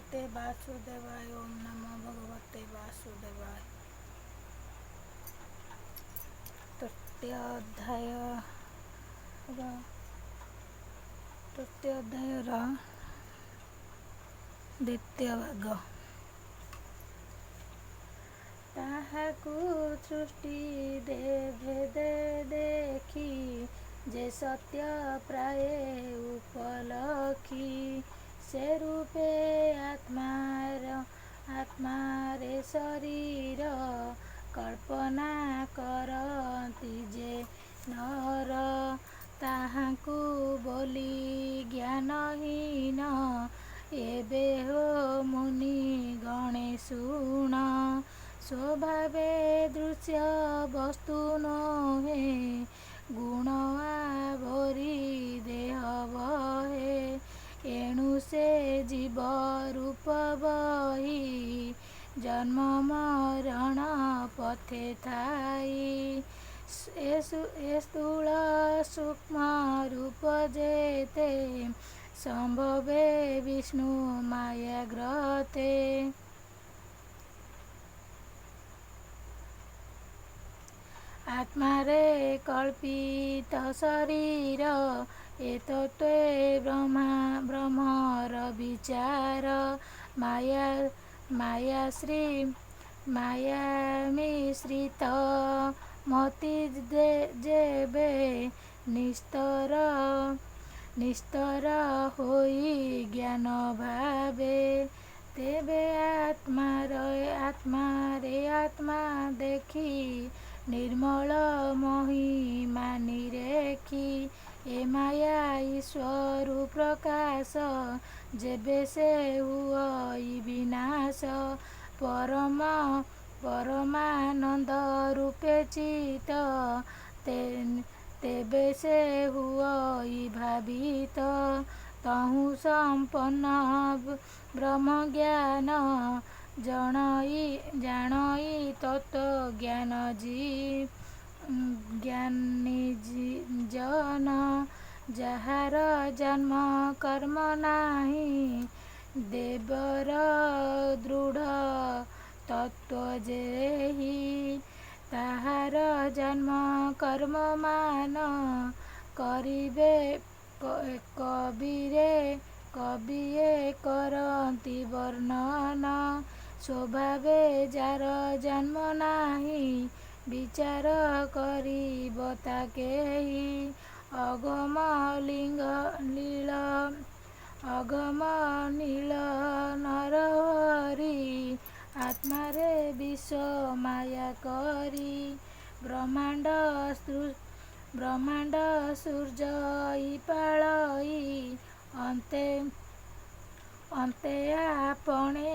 भगवते वासुदेवाय। ओम नमो भगवते वासुदेवाय। तृतीय अध्यायर द्वितीय भाग। ताहाकु सृष्टि भेदे देखी, जे सत्य प्राय उपलखी, से रूपे आत्मारे शरीर कल्पना करती जे नर, ताहाकु बोली ज्ञानहीन, एबे हो मुनि गणे शुण, स्वभावे दृश्य वस्तु नहे, गुण आवरी देह बहे, एणु से जीव रूप बही, जन्म मरण पथे थाई, ए स्थूल सूक्ष्म रूप जेते, संभवे विष्णु माया ग्रते, आत्मारे कल्पित शरीर, एतत्वे ब्रह्मर विचार, मायामिश्रित मति जेबे निस्तर होई ज्ञान भावे, तेबे आत्मा देखी, निर्मल महिमा निरेखी, ए माया ईश्वर प्रकाश, जेबे से हुई विनाश, परमानंद रूपे चित, तेबे से हुई भावित, तहु संपन्न ब्रह्म ज्ञान, जानई तत्व ज्ञानी जन, जहार जन्म कर्म नाही, देवर दृढ़ तत्व जेहि, ताहार जन्म कर्म मान, करिबे कबिए करती वर्णन, स्वभावे जार जन्म नाही, विचार करिब ताकेहि, अगम नील नरहरि, आत्मारे विश्व माया करी, ब्रह्मांड सूर्य पालई, अन्ते आपणे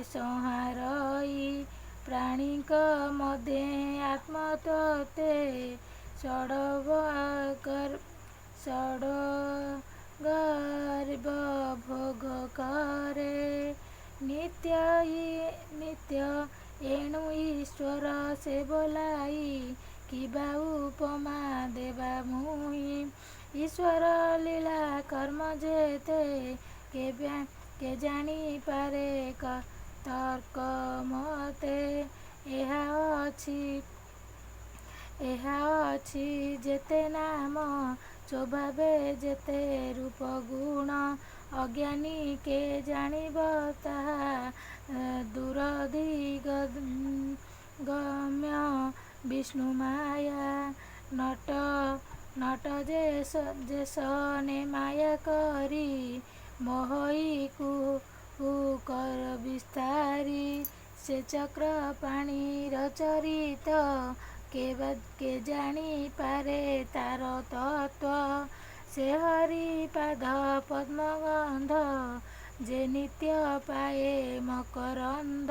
संहारई, प्राणिक मध्ये आत्मतत्ते, षड्गर्भ भोग करे, नित्य एणु ईश्वर से बोलाई, किबा उपमा देवा मुहि, ईश्वर लीला कर्म जेते, के जानी पारे तर्क मते, ଏହା ଅଛି जेते नाम, स्वभावे जेते रूप गुण, अज्ञानी के जानिब ताहा, दूरधिगम्य विष्णु माया, नट जेसने माया करी, मोहई कर विस्तारी, से चक्र पाणीर चरित, के जानी पारे तार तत्व, से हरि पाद पद्मगंध, जे नित्य पाए मकरंद,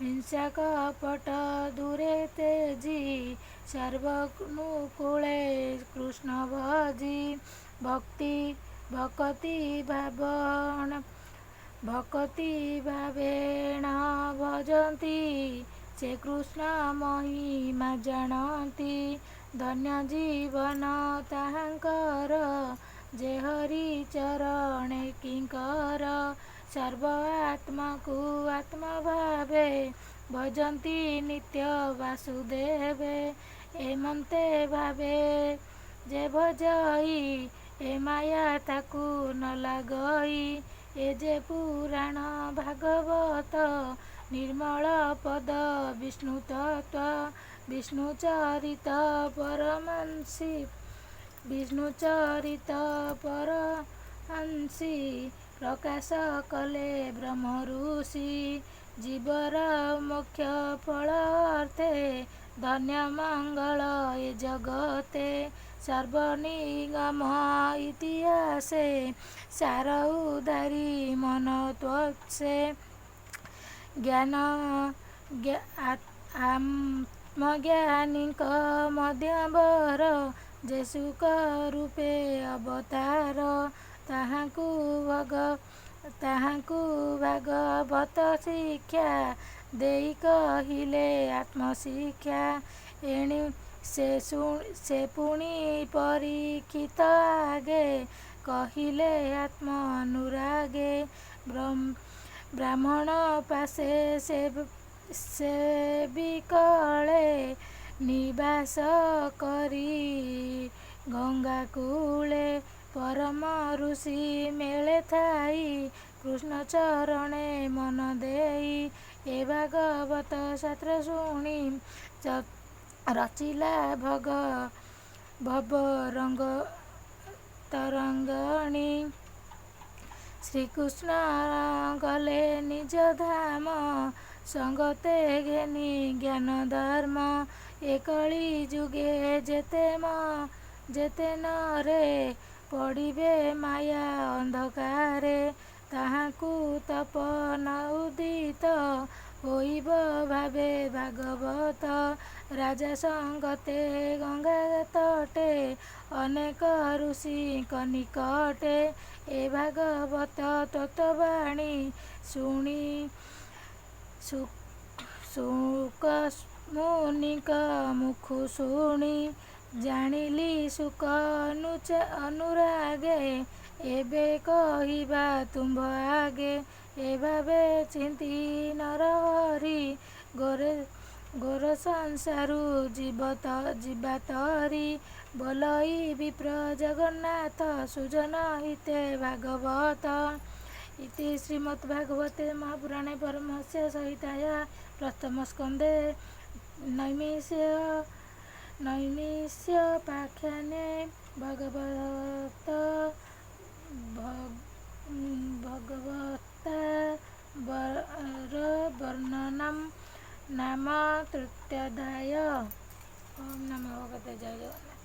हिंसा कपट दूरे तेजी, सर्वनुकूले कृष्ण भजी, भक्ति भावेण भजन्ति, से कृष्ण महिमा जानती, धन्य जीवन ताहांकर, जे हरि चरणे किंकर, ସର୍ବ ଆତ୍ମାକୁ ଆତ୍ମା ଭାବେ ଭଜନ୍ତି ନିତ୍ୟ ବାସୁଦେବେ। ଏମନ୍ତେ ଭାବେ ଯେ ଭଜଇ ଏ ମାୟା ତାକୁ ନ ଲାଗଇ। ଏ ଯେ ପୁରାଣ ଭାଗବତ ନିର୍ମଳ ପଦ ବିଷ୍ଣୁ ତତ୍ତ୍ୱ। ବିଷ୍ଣୁ ଚରିତ ପରମହଂସି ବିଷ୍ଣୁ ଚରିତ ପରମହଂସି ପ୍ରକାଶ କଲେ ବ୍ରହ୍ମ ଋଷି। ଜୀବର ମୋକ୍ଷ ଫଳ ଅର୍ଥେ ଧନ୍ୟ ମଙ୍ଗଳ ଏ ଜଗତେ। ସର୍ବନିଗମ ଇତିହାସେ ସାର ଉଦାରି ମନ ତ୍ୱତ୍ସେ। ଜ୍ଞାନ ଆତ୍ମଜ୍ଞାନୀଙ୍କ ମଧ୍ୟବର ଯେ ସୁଖ ରୂପେ ଅବତାର। ତାହାଙ୍କୁ ଭାଗବତ ଶିକ୍ଷା ଦେଇ କହିଲେ ଆତ୍ମଶିକ୍ଷା। ଏଣି ସେ ପୁଣି ପରୀକ୍ଷିତ ଆଗେ କହିଲେ ଆତ୍ମ ଅନୁରାଗେ। ବ୍ରାହ୍ମଣ ପାଶେ ସେ ବିକଳେ ନିବାସ କରି ଗଙ୍ଗା କୂଳେ। ପରମ ଋଷି ମେଳେ ଥାଇ କୃଷ୍ଣ ଚରଣେ ମନ ଦେଇ। ଏ ଭାଗବତ ଶାସ୍ତ୍ର ଶୁଣି ରଚିଲା ଭବ ତରଙ୍ଗଣୀ। ଶ୍ରୀକୃଷ୍ଣ ଗଲେ ନିଜ ଧାମ ସଙ୍ଗତେ ଘେନି ଜ୍ଞାନ ଧର୍ମ। ଏ କଳି ଯୁଗେ ଯେତେ ନରେ ପଡ଼ିବେ ମାୟା ଅନ୍ଧକାରେ। ତାହାଙ୍କୁ ତପନ ଉଦିତ ହୋଇବ ଭାବେ ଭାଗବତ। ରାଜା ସଙ୍ଗତେ ଗଙ୍ଗା ତଟେ ଅନେକ ଋଷିଙ୍କ ନିକଟେ। ଏ ଭାଗବତ ତତ୍ତ୍ୱବାଣୀ ଶୁଣି ଶୁକ ମୁନିଙ୍କ ମୁଖୁ ଶୁଣି ଜାଣିଲି ସୁକ ଅନୁରାଗେ। ଏବେ କହିବା ତୁମ୍ଭ ଆଗେ। ଏ ଭାବେ ଚିନ୍ତି ନରହରି ଘୋର ସଂସାରୁ ଯିବା ତରି। ବୋଲଇ ବିପ୍ର ଜଗନ୍ନାଥ ସୁଜନ ହିତେ ଭାଗବତ। ଇତି ଶ୍ରୀମଦ୍ଭାଗବତେ ମହାପୁରାଣେ ପାରମହଂସ୍ୟ ସଂହିତାୟା ପ୍ରଥମ ସ୍କନ୍ଧେ ନୈମିଷାରଣ୍ୟପାଖ୍ୟାନେ ଭଗବତାର ବର୍ଣ୍ଣନମ୍ ନାମ ତୃତୀୟାଧ୍ୟାୟ। ଓಂ ନମୋ ଭଗବତେ ଜୟ ଜଗନ୍ନାଥ।